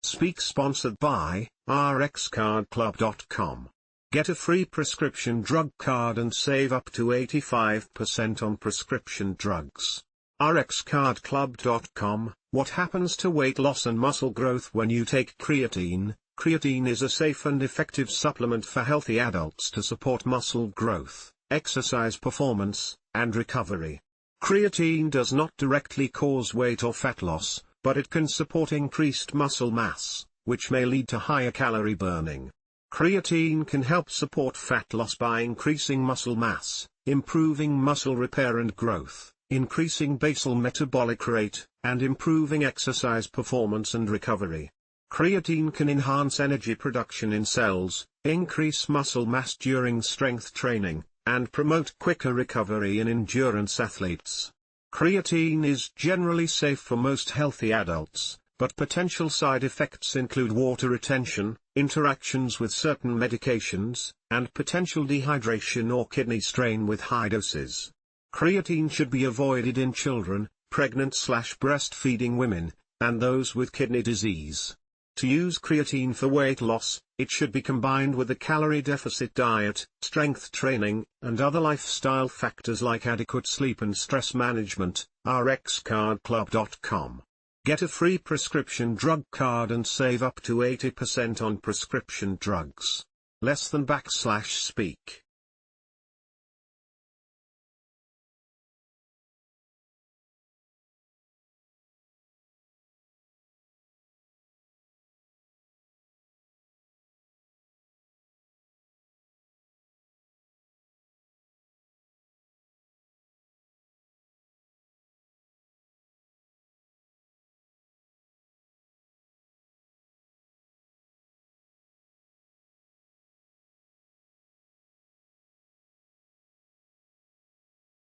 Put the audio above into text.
Speak sponsored by rxcardclub.com. Get a free prescription drug card and save up to 85% on prescription drugs. rxcardclub.com. What happens to weight loss and muscle growth when you take creatine? Creatine is a safe and effective supplement for healthy adults to support muscle growth, exercise performance, and recovery. Creatine does not directly cause weight or fat loss, but it can support increased muscle mass, which may lead to higher calorie burning. Creatine can help support fat loss by increasing muscle mass, improving muscle repair and growth, increasing basal metabolic rate, and improving exercise performance and recovery. Creatine can enhance energy production in cells, increase muscle mass during strength training, and promote quicker recovery in endurance athletes. Creatine is generally safe for most healthy adults, but potential side effects include water retention, interactions with certain medications, and potential dehydration or kidney strain with high doses. Creatine should be avoided in children, pregnant/breastfeeding women, and those with kidney disease. To use creatine for weight loss, it should be combined with a calorie deficit diet, strength training, and other lifestyle factors like adequate sleep and stress management. rxcardclub.com. Get a free prescription drug card and save up to 80% on prescription drugs. Less than /speak.